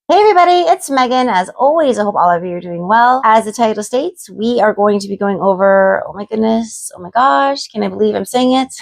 Hey everybody, it's Megan. As always, I hope all of you are doing well. As the title states, we are going to be going over, oh my goodness, oh my gosh, can I believe I'm saying it?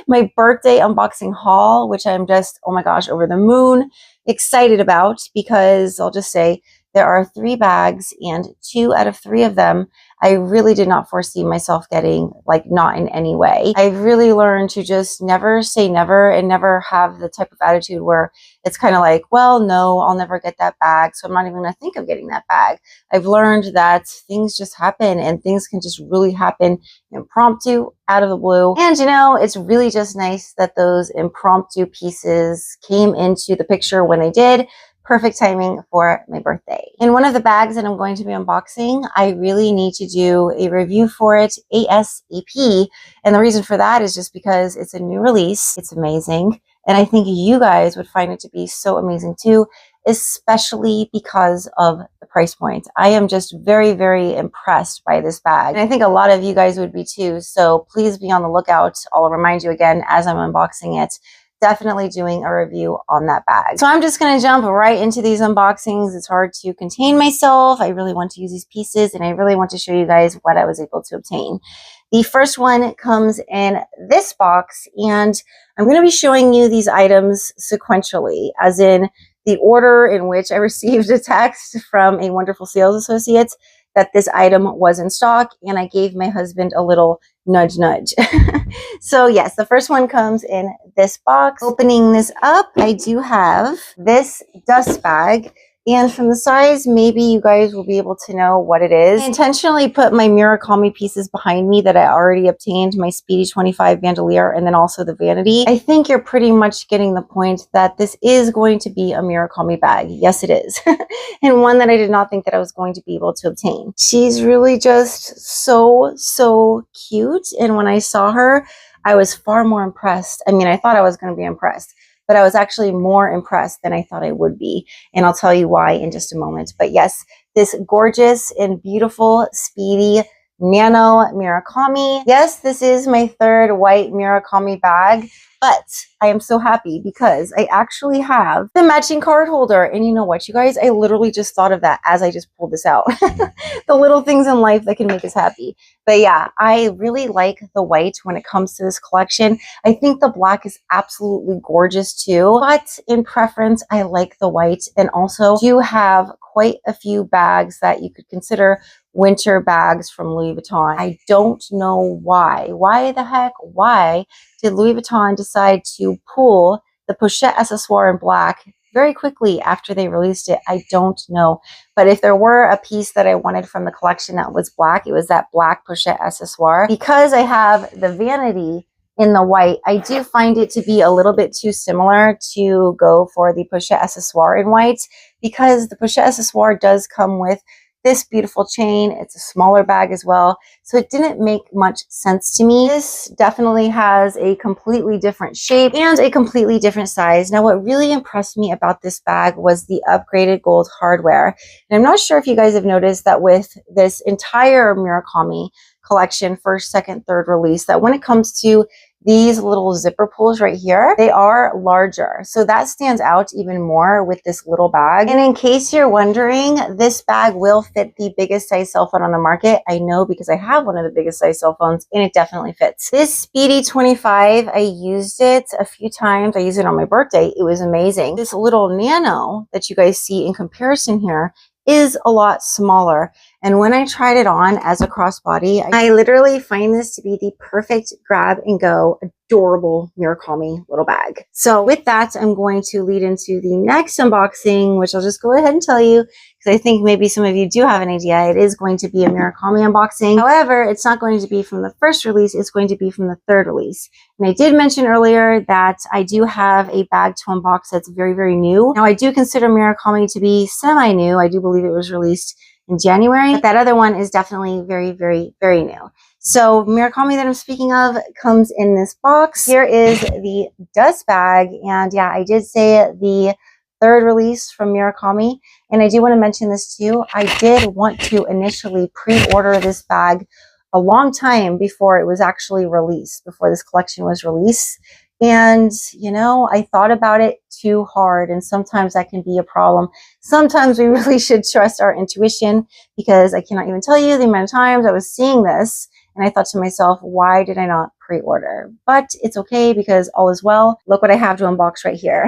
My birthday unboxing haul, which I'm just, oh my gosh, over the moon excited about because I'll just say there are 3 bags and 2 out of 3 of them I really did not foresee myself getting, like not in any way. I've really learned to just never say never and never have the type of attitude where it's kind of like, well, no, I'll never get that bag, so I'm not even going to think of getting that bag. I've learned that things just happen and things can just really happen impromptu, out of the blue. And you know, it's really just nice that those impromptu pieces came into the picture when they did. Perfect timing for my birthday. In one of the bags that I'm going to be unboxing, I really need to do a review for it ASAP. And the reason for that is just because it's a new release. It's amazing. And I think you guys would find it to be so amazing too, especially because of the price point. I am just very, very impressed by this bag. And I think a lot of you guys would be too. So please be on the lookout. I'll remind you again as I'm unboxing it. Definitely doing a review on that bag. So I'm just going to jump right into these unboxings. It's hard to contain myself. I really want to use these pieces and I really want to show you guys what I was able to obtain. The first one comes in this box and I'm going to be showing you these items sequentially, as in the order in which I received a text from a wonderful sales associate that this item was in stock, and I gave my husband a little nudge nudge. So yes, the first one comes in this box. Opening this up, I do have this dust bag, and from the size, maybe you guys will be able to know what it is. I intentionally put my Murakami pieces behind me that I already obtained, my Speedy 25 Bandouliere, and then also the Vanity. I think you're pretty much getting the point that this is going to be a Murakami bag. Yes, it is. And one that I did not think that I was going to be able to obtain. She's really just so cute. And when I saw her, I was far more impressed. I mean, I thought I was going to be impressed, but I was actually more impressed than I thought I would be. And I'll tell you why in just a moment. But yes, this gorgeous and beautiful Speedy Nano Murakami. Yes, this is my 3rd white Murakami bag, but I am so happy because I actually have the matching card holder. And you know what, you guys, I literally just thought of that as I just pulled this out. The little things in life that can make us happy. But yeah, I really like the white when it comes to this collection. I think the black is absolutely gorgeous too, but in preference, I like the white, and also do have quite a few bags that you could consider winter bags from Louis Vuitton. I don't know why. Why the heck? Why did Louis Vuitton decide to pull the Pochette accessoire in black very quickly after they released it? I don't know. But if there were a piece that I wanted from the collection that was black, it was that black Pochette accessoire. Because I have the Vanity in the white, I do find it to be a little bit too similar to go for the Pochette accessoire in white, because the Pochette accessoire does come with this beautiful chain. It's a smaller bag as well, so it didn't make much sense to me. This definitely has a completely different shape and a completely different size. Now, what really impressed me about this bag was the upgraded gold hardware. And I'm not sure if you guys have noticed that with this entire Murakami collection, 1st, 2nd, 3rd release, that when it comes to these little zipper pulls right here, they are larger. So that stands out even more with this little bag. And in case you're wondering, this bag will fit the biggest size cell phone on the market. I know because I have one of the biggest size cell phones and it definitely fits. This Speedy 25, I used it a few times. I used it on my birthday. It was amazing. This little Nano that you guys see in comparison here is a lot smaller. And when I tried it on as a crossbody, I literally find this to be the perfect grab and go, adorable Murakami little bag. So with that, I'm going to lead into the next unboxing, which I'll just go ahead and tell you, because I think maybe some of you do have an idea. It is going to be a Murakami unboxing. However, it's not going to be from the 1st release. It's going to be from the 3rd release. And I did mention earlier that I do have a bag to unbox that's very, very new. Now, I do consider Murakami to be semi-new. I do believe it was released in January, but that other one is definitely very, very, very new. So Murakami that I'm speaking of comes in this box. Here is the dust bag. And yeah, I did say the 3rd release from Murakami. And I do want to mention this too. I did want to initially pre-order this bag a long time before it was actually released, before this collection was released. And, you know, I thought about it too hard, and sometimes that can be a problem. Sometimes we really should trust our intuition, because I cannot even tell you the amount of times I was seeing this and I thought to myself, why did I not pre-order? But it's okay, because all is well. Look what I have to unbox right here.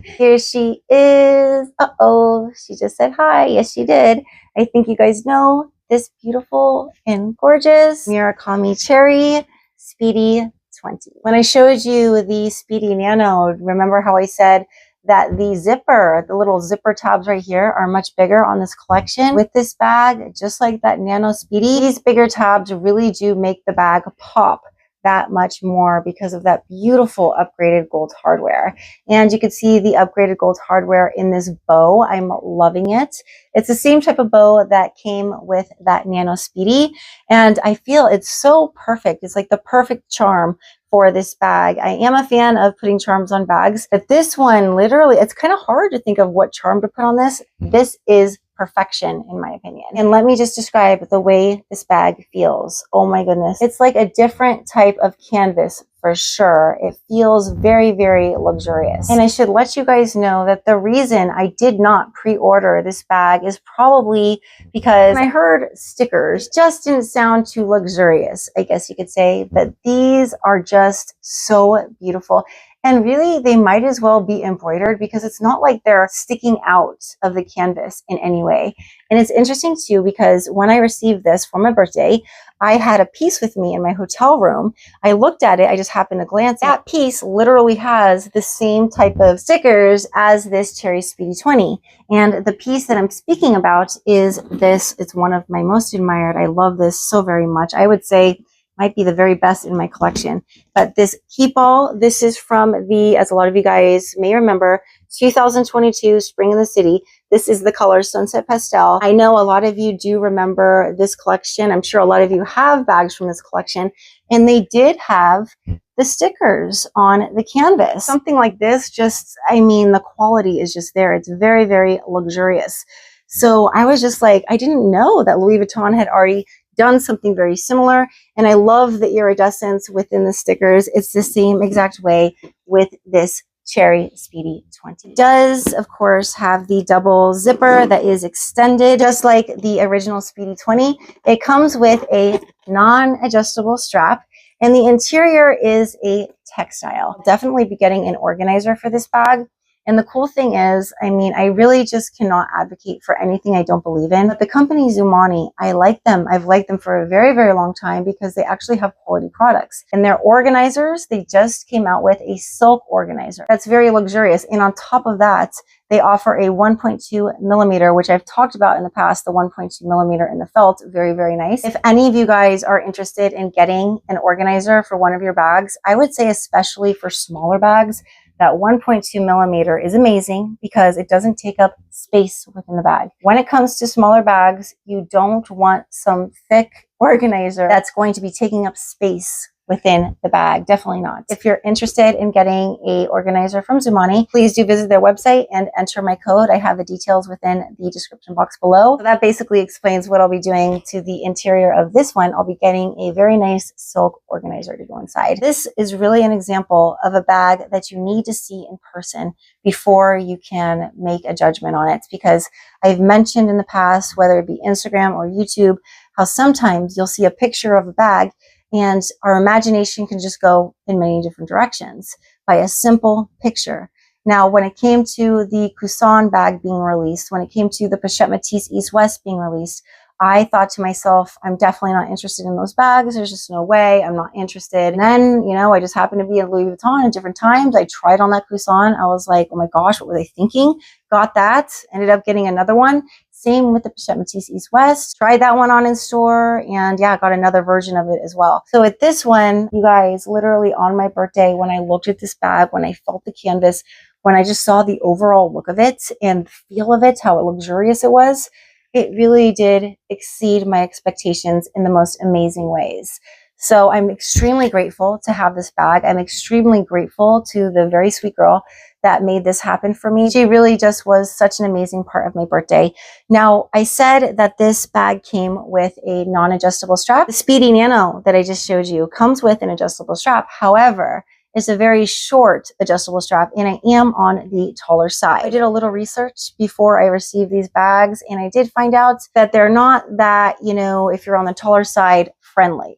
Here she is. Uh-oh, she just said hi. Yes, she did. I think you guys know this beautiful and gorgeous Murakami Cherry Speedy 20. When I showed you the Speedy Nano, remember how I said that the zipper, the little zipper tabs right here, are much bigger on this collection? With this bag, just like that Nano Speedy, these bigger tabs really do make the bag pop that much more because of that beautiful upgraded gold hardware. And you can see the upgraded gold hardware in this bow. I'm loving it. It's the same type of bow that came with that Nano Speedy, and I feel it's so perfect. It's like the perfect charm for this bag. I am a fan of putting charms on bags, but this one, literally, it's kind of hard to think of what charm to put on this. This is perfection, in my opinion. And let me just describe the way this bag feels. Oh my goodness. It's like a different type of canvas for sure. It feels very, very luxurious. And I should let you guys know that the reason I did not pre-order this bag is probably because when I heard stickers, it just didn't sound too luxurious, I guess you could say. But these are just so beautiful. And really, they might as well be embroidered, because it's not like they're sticking out of the canvas in any way. And it's interesting too, because when I received this for my birthday, I had a piece with me in my hotel room. I looked at it, I just happened to glance. That piece literally has the same type of stickers as this Cherry Speedy 20. And the piece that I'm speaking about is this. It's one of my most admired. I love this so very much. I would say might be the very best in my collection. But this keep all, this is from the, as a lot of you guys may remember, 2022 Spring in the City. This is the color Sunset Pastel. I know a lot of you do remember this collection. I'm sure a lot of you have bags from this collection, and they did have the stickers on the canvas. Something like this, just, I mean, the quality is just there. It's very, very luxurious. So I was just like, I didn't know that Louis Vuitton had already done something very similar. And I love the iridescence within the stickers. It's the same exact way with this Cherry Speedy 20. It does, of course, have the double zipper that is extended, just like the original Speedy 20. It comes with a non-adjustable strap, and the interior is a textile. I'll definitely be getting an organizer for this bag. And the cool thing is, I mean, I really just cannot advocate for anything I don't believe in. But the company Zumani, I like them. I've liked them for a very, very long time, because they actually have quality products. And their organizers, they just came out with a silk organizer that's very luxurious. And on top of that, they offer a 1.2 millimeter, which I've talked about in the past, the 1.2 millimeter in the felt. Very, very nice. If any of you guys are interested in getting an organizer for one of your bags, I would say especially for smaller bags, that 1.2 millimeter is amazing, because it doesn't take up space within the bag. When it comes to smaller bags, you don't want some thick organizer that's going to be taking up space within the bag. Definitely not. If you're interested in getting a organizer from Zumani, please do visit their website and enter my code. I have the details within the description box below. So that basically explains what I'll be doing to the interior of this one. I'll be getting a very nice silk organizer to go inside. This is really an example of a bag that you need to see in person before you can make a judgment on it, because I've mentioned in the past, whether it be Instagram or YouTube, how sometimes you'll see a picture of a bag and our imagination can just go in many different directions by a simple picture. Now, when it came to the Cousin bag being released, when it came to the Pochette Matisse East West being released, I thought to myself, I'm definitely not interested in those bags. There's just no way. I'm not interested. And then, you know, I just happened to be at Louis Vuitton at different times. I tried on that Cousin. I was like, oh my gosh, what were they thinking? Got that. Ended up getting another one. Same with the Pochette Matisse East West. Tried that one on in store, and yeah, got another version of it as well. So with this one, you guys, literally on my birthday, when I looked at this bag, when I felt the canvas, when I just saw the overall look of it and feel of it, how luxurious it was, it really did exceed my expectations in the most amazing ways. So I'm extremely grateful to have this bag. I'm extremely grateful to the very sweet girl that made this happen for me. She really just was such an amazing part of my birthday. Now, I said that this bag came with a non-adjustable strap. The Speedy Nano that I just showed you comes with an adjustable strap. However, It's a very short adjustable strap, and I am on the taller side. I did a little research before I received these bags, and I did find out that they're not that, you know, if you're on the taller side, friendly.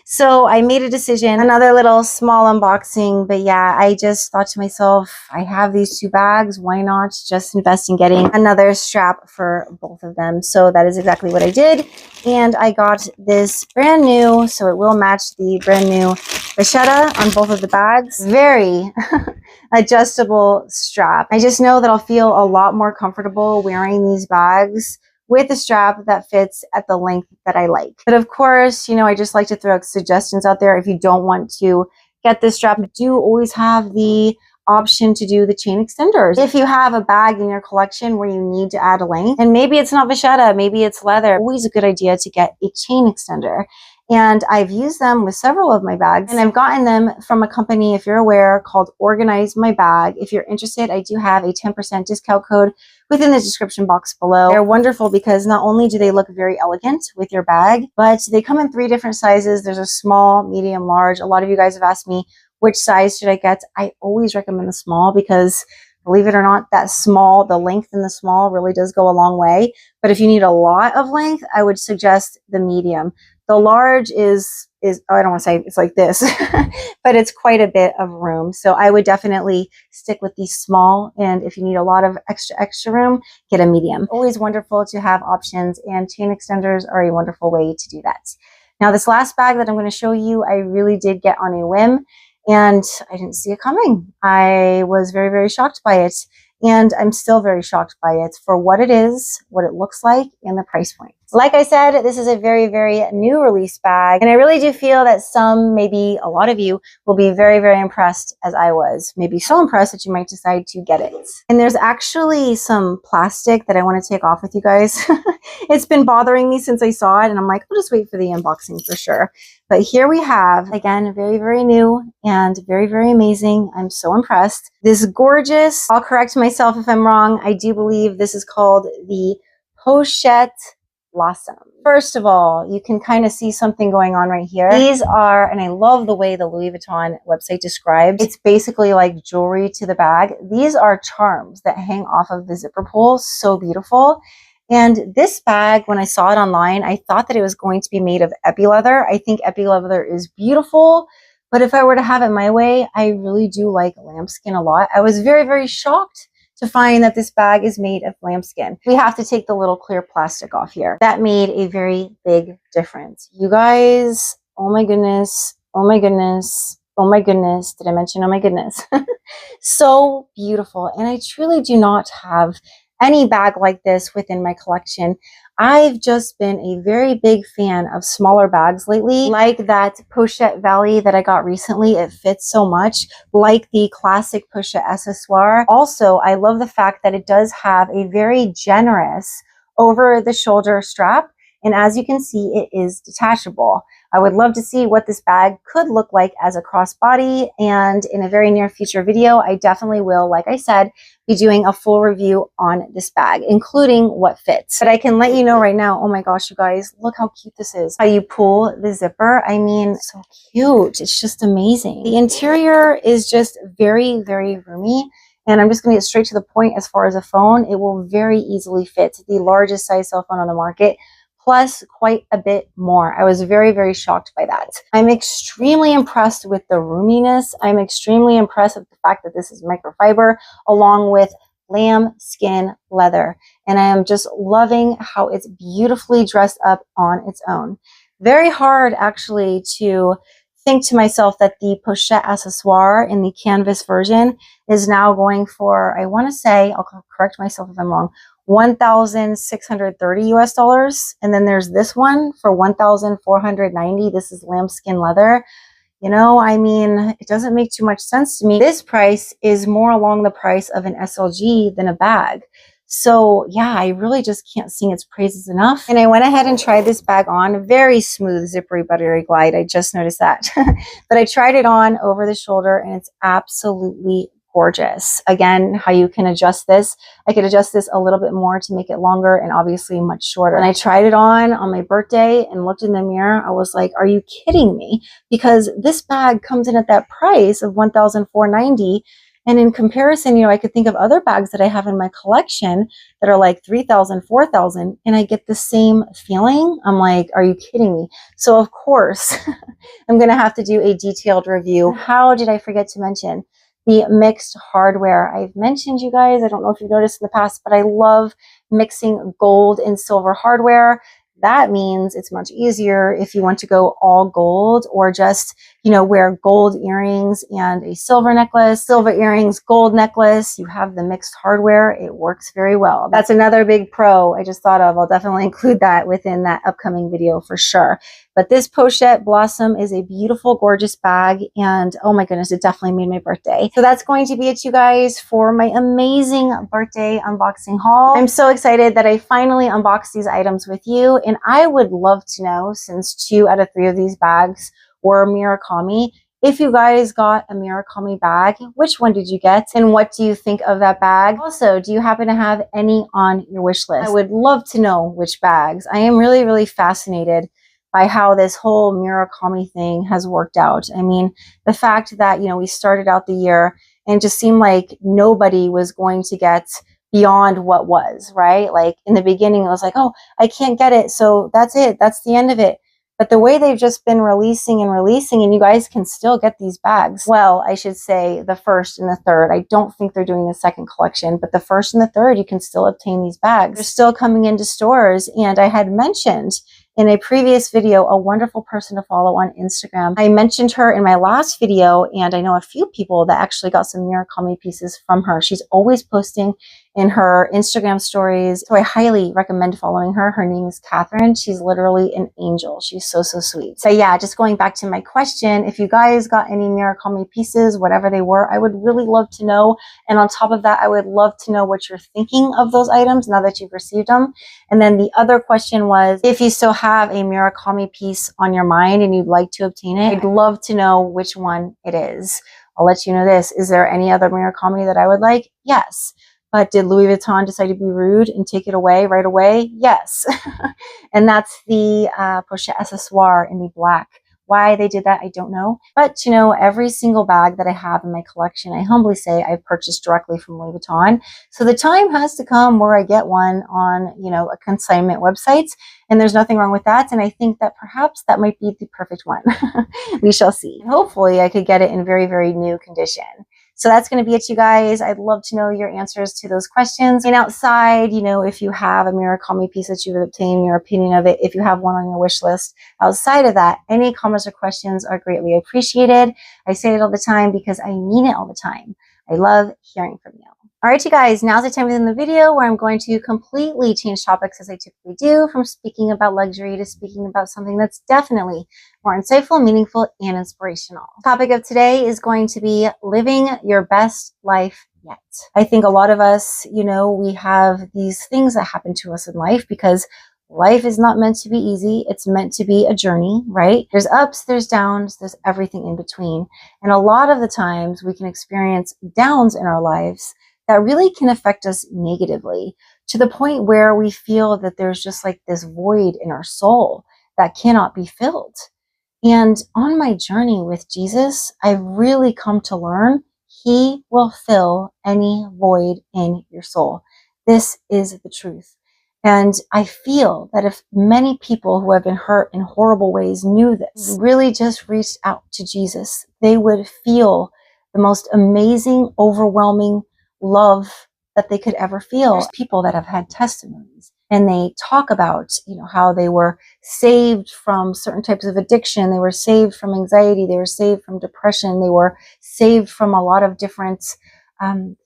So I made a decision, another little small unboxing, but yeah, I just thought to myself, I have these two bags, why not just invest in getting another strap for both of them? So that is exactly what I did, and I got this brand new, so it will match the brand new vachetta on both of the bags. Very adjustable strap. I just know that I'll feel a lot more comfortable wearing these bags with a strap that fits at the length that I like. But of course, you know, I just like to throw suggestions out there. If you don't want to get this strap, you do always have the option to do the chain extenders. If you have a bag in your collection where you need to add a length, and maybe it's not vachetta, maybe it's leather, always a good idea to get a chain extender. And I've used them with several of my bags, and I've gotten them from a company, if you're aware, called Organize My Bag. If you're interested, I do have a 10% discount code within the description box below. They're wonderful because not only do they look very elegant with your bag, but they come in 3 different sizes. There's a small, medium, large. A lot of you guys have asked me, which size should I get? I always recommend the small because, believe it or not, that small, the length in the small really does go a long way. But if you need a lot of length, I would suggest the medium. The large is oh, I don't want to say it's like this, but it's quite a bit of room. So I would definitely stick with the small. And if you need a lot of extra room, get a medium. Always wonderful to have options, and chain extenders are a wonderful way to do that. Now, this last bag that I'm going to show you, I really did get on a whim, and I didn't see it coming. I was very, very shocked by it. And I'm still very shocked by it for what it is, what it looks like, and the price point. Like I said, this is a very, very new release bag. And I really do feel that some, maybe a lot of you, will be very, very impressed as I was. Maybe so impressed that you might decide to get it. And there's actually some plastic that I want to take off with you guys. It's been bothering me since I saw it, and I'm like, I'll just wait for the unboxing for sure. But here we have, again, very, very new and very, very amazing. I'm so impressed. This gorgeous, I'll correct myself if I'm wrong, I do believe this is called the Pochette Blossom. First of all, you can kind of see something going on right here. These are, and I love the way the Louis Vuitton website describes, it's basically like jewelry to the bag. These are charms that hang off of the zipper pull. So beautiful. And this bag, when I saw it online, I thought that it was going to be made of epi leather. I think epi leather is beautiful, but if I were to have it my way, I really do like lambskin a lot. I was very, very shocked to find that this bag is made of lambskin. We have to take the little clear plastic off here. That made a very big difference. You guys, oh my goodness, oh my goodness, oh my goodness. Did I mention oh my goodness? So beautiful. And I truly do not have any bag like this within my collection. I've just been a very big fan of smaller bags lately, like that Pochette Valley that I got recently. It fits so much, like the classic Pochette accessoire. Also, I love the fact that it does have a very generous over-the-shoulder strap, and as you can see, it is detachable. I would love to see what this bag could look like as a crossbody, and in a very near future video, I definitely will, like I said, be doing a full review on this bag, including what fits. But I can let you know right now, oh my gosh, you guys, look how cute this is. How you pull the zipper, I mean, so cute. It's just amazing. The interior is just very, very roomy. And I'm just going to get straight to the point as far as a phone. It will very easily fit the largest size cell phone on the market, plus quite a bit more. I was very, very shocked by that. I'm extremely impressed with the roominess. I'm extremely impressed with the fact that this is microfiber along with lambskin leather. And I am just loving how it's beautifully dressed up on its own. Very hard actually to think to myself that the Pochette accessoire in the canvas version is now going for, I want to say, I'll correct myself if I'm wrong, $1,630 US. And then there's this one for $1,490. This is lambskin leather. You know, I mean, it doesn't make too much sense to me. This price is more along the price of an SLG than a bag. So yeah, I really just can't sing its praises enough. And I went ahead and tried this bag on. Very smooth, zippery, buttery glide. I just noticed that. But I tried it on over the shoulder, and it's absolutely gorgeous. Again, how you can adjust this. I could adjust this a little bit more to make it longer and obviously much shorter. When I tried it on my birthday and looked in the mirror, I was like, are you kidding me? Because this bag comes in at that price of $1,490. And in comparison, you know, I could think of other bags that I have in my collection that are like $3,000, $4,000, and I get the same feeling. I'm like, are you kidding me? So of course, I'm going to have to do a detailed review. How did I forget to mention the mixed hardware? I've mentioned, you guys, I don't know if you've noticed in the past, but I love mixing gold and silver hardware. That means it's much easier if you want to go all gold, or just, you know, wear gold earrings and a silver necklace, silver earrings, gold necklace. You have the mixed hardware. It works very well. That's another big pro I just thought of. I'll definitely include that within that upcoming video for sure. But this Pochette Blossom is a beautiful, gorgeous bag. And oh my goodness, it definitely made my birthday. So that's going to be it, you guys, for my amazing birthday unboxing haul. I'm so excited that I finally unboxed these items with you. And I would love to know, since 2 out of 3 of these bags were Murakami, if you guys got a Murakami bag, which one did you get? And what do you think of that bag? Also, do you happen to have any on your wish list? I would love to know which bags. I am really, really fascinated by how this whole Murakami thing has worked out. I mean, the fact that, you know, we started out the year and just seemed like nobody was going to get beyond what was, right? Like in the beginning, it was like, oh, I can't get it, so that's it. That's the end of it. But the way they've just been releasing and releasing, and you guys can still get these bags. Well, I should say the first and the third. I don't think they're doing the second collection, but the first and the third, you can still obtain these bags. They're still coming into stores. And I had mentioned in a previous video a wonderful person to follow on Instagram. I mentioned her in my last video, and I know a few people that actually got some Murakami pieces from her. She's always posting in her Instagram stories, so I highly recommend following her. Her name is Katherine. She's literally an angel. She's so, so sweet. So yeah, just going back to my question, if you guys got any Murakami pieces, whatever they were, I would really love to know. And on top of that, I would love to know what you're thinking of those items now that you've received them. And then the other question was, if you still have a Murakami piece on your mind and you'd like to obtain it, I'd love to know which one it is. I'll let you know this. Is there any other Murakami that I would like? Yes. But did Louis Vuitton decide to be rude and take it away right away? Yes. And that's the Pochette Accessoire in the black. Why they did that, I don't know. But, you know, every single bag that I have in my collection, I humbly say I've purchased directly from Louis Vuitton. So the time has to come where I get one on, you know, a consignment website. And there's nothing wrong with that. And I think that perhaps that might be the perfect one. We shall see. And hopefully I could get it in very, very new condition. So that's going to be it, you guys. I'd love to know your answers to those questions. And outside, you know, if you have a Murakami piece that you've obtained, your opinion of it, if you have one on your wish list, outside of that, any comments or questions are greatly appreciated. I say it all the time because I mean it all the time. I love hearing from you. All right, you guys, now's the time within the video where I'm going to completely change topics as I typically do, from speaking about luxury to speaking about something that's definitely more insightful, meaningful, and inspirational. The topic of today is going to be living your best life yet. I think a lot of us, you know, we have these things that happen to us in life because life is not meant to be easy. It's meant to be a journey, right? There's ups, there's downs, there's everything in between. And a lot of the times we can experience downs in our lives that really can affect us negatively, to the point where we feel that there's just like this void in our soul that cannot be filled. And on my journey with Jesus, I've really come to learn He will fill any void in your soul. This is the truth. And I feel that if many people who have been hurt in horrible ways knew this, really just reached out to Jesus, they would feel the most amazing, overwhelming love that they could ever feel. There's people that have had testimonies, and they talk about, you know, how they were saved from certain types of addiction. They were saved from anxiety. They were saved from depression. They were saved from a lot of different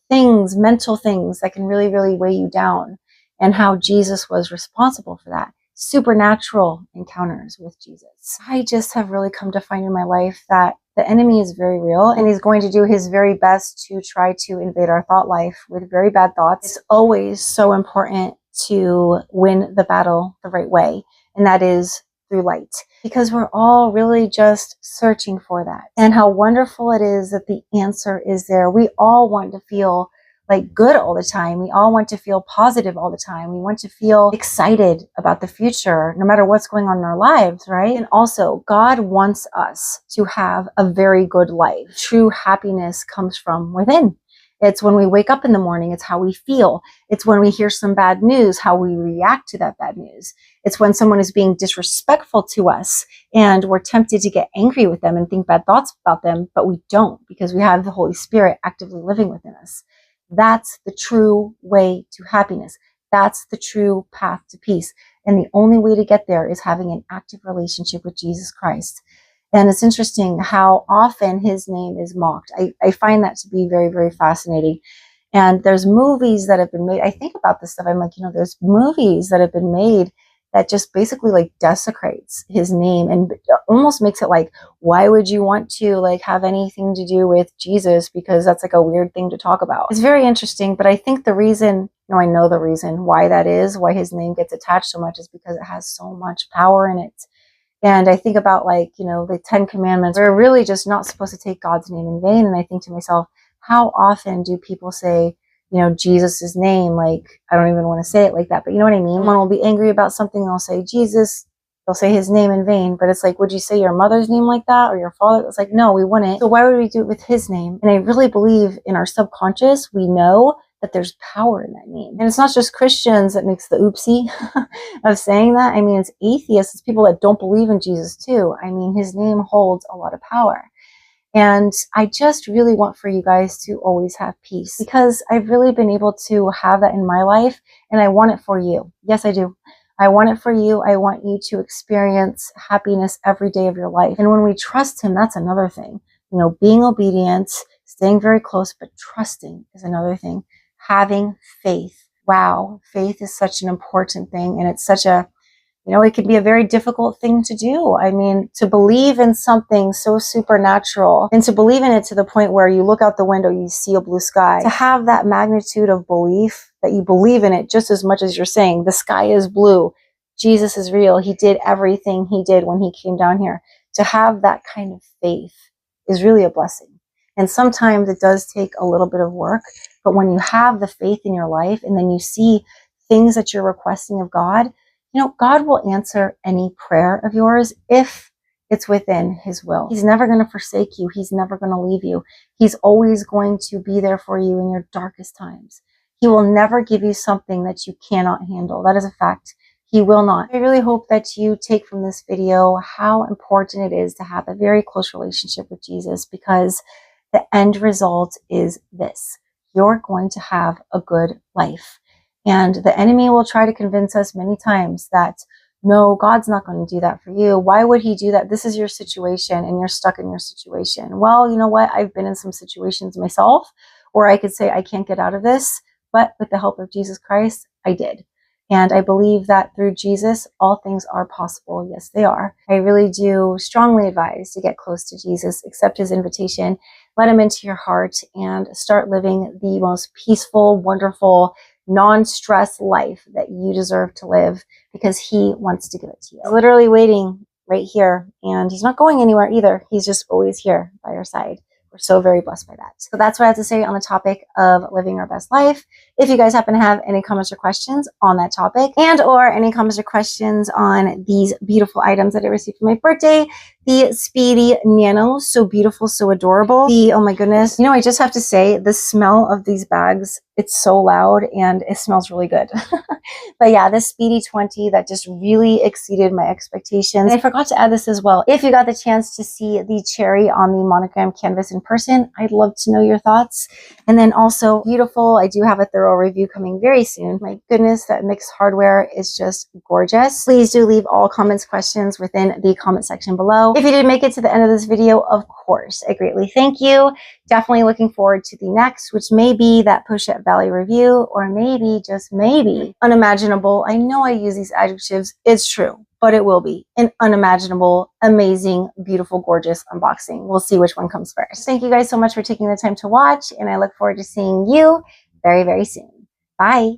things, mental things that can really, really weigh you down, and how Jesus was responsible for that. Supernatural encounters with Jesus. I just have really come to find in my life that the enemy is very real, and he's going to do his very best to try to invade our thought life with very bad thoughts. It's always so important to win the battle the right way, and that is through light, because we're all really just searching for that. And how wonderful it is that the answer is there. We all want to feel like good all the time. We all want to feel positive all the time. We want to feel excited about the future, no matter what's going on in our lives, right? And also, God wants us to have a very good life. True happiness comes from within. It's when we wake up in the morning, it's how we feel. It's when we hear some bad news, how we react to that bad news. It's when someone is being disrespectful to us and we're tempted to get angry with them and think bad thoughts about them, but we don't, because we have the Holy Spirit actively living within us. That's the true way to happiness. That's the true path to peace. And the only way to get there is having an active relationship with Jesus Christ. And it's interesting how often his name is mocked. I find that to be very, very fascinating. And there's movies that have been made. I think about this stuff. I'm like, there's movies that have been made that just basically like desecrates his name and almost makes it like, why would you want to like have anything to do with Jesus? Because that's like a weird thing to talk about. It's very interesting, but I think the reason, I know the reason why that is, why his name gets attached so much, is because it has so much power in it. And I think about like, the 10 Commandments. We're really just not supposed to take God's name in vain. And I think to myself, how often do people say, Jesus's name? Like, I don't even want to say it like that, but you know what I mean? Someone will be angry about something. They'll say Jesus, they'll say his name in vain, but it's like, would you say your mother's name like that, or your father? It's like, no, we wouldn't. So why would we do it with his name? And I really believe in our subconscious, we know that there's power in that name. And it's not just Christians that makes the oopsie of saying that. I mean, it's atheists, it's people that don't believe in Jesus too. I mean, his name holds a lot of power. And I just really want for you guys to always have peace, because I've really been able to have that in my life, and I want it for you. Yes, I do. I want it for you. I want you to experience happiness every day of your life. And when we trust him, that's another thing. Being obedient, staying very close, but trusting is another thing. Having faith. Wow, faith is such an important thing, and it's such a, it can be a very difficult thing to do. I mean, to believe in something so supernatural, and to believe in it to the point where you look out the window, you see a blue sky. To have that magnitude of belief that you believe in it just as much as you're saying, the sky is blue, Jesus is real, he did everything he did when he came down here. To have that kind of faith is really a blessing. And sometimes it does take a little bit of work, but when you have the faith in your life and then you see things that you're requesting of God, God will answer any prayer of yours if it's within his will. He's never going to forsake you. He's never going to leave you. He's always going to be there for you in your darkest times. He will never give you something that you cannot handle. That is a fact. He will not. I really hope that you take from this video how important it is to have a very close relationship with Jesus, because the end result is this. You're going to have a good life. And the enemy will try to convince us many times that, no, God's not going to do that for you. Why would he do that? This is your situation and you're stuck in your situation. Well, you know what? I've been in some situations myself where I could say I can't get out of this, but with the help of Jesus Christ, I did. And I believe that through Jesus, all things are possible. Yes, they are. I really do strongly advise to get close to Jesus, accept his invitation, let him into your heart, and start living the most peaceful, wonderful, non-stress life that you deserve to live, because he wants to give it to you. He's literally waiting right here, and he's not going anywhere either. He's just always here by your side. We're so very blessed by that. So that's what I have to say on the topic of living our best life. If you guys happen to have any comments or questions on that topic, and or any comments or questions on these beautiful items that I received for my birthday, the Speedy Nano, so beautiful, so adorable. Oh my goodness. I just have to say, the smell of these bags, it's so loud and it smells really good. But yeah, this Speedy 20, that just really exceeded my expectations. And I forgot to add this as well. If you got the chance to see the cherry on the monogram canvas in person, I'd love to know your thoughts. And then also, beautiful, I do have a thorough review coming very soon. My goodness, that mixed hardware is just gorgeous. Please do leave all comments, questions within the comment section below. If you did make it to the end of this video, of course, I greatly thank you. Definitely looking forward to the next, which may be that Pochette Valley review, or maybe, just maybe, unimaginable. I know I use these adjectives, it's true, but it will be an unimaginable, amazing, beautiful, gorgeous unboxing. We'll see which one comes first. Thank you guys so much for taking the time to watch, and I look forward to seeing you very, very soon. Bye.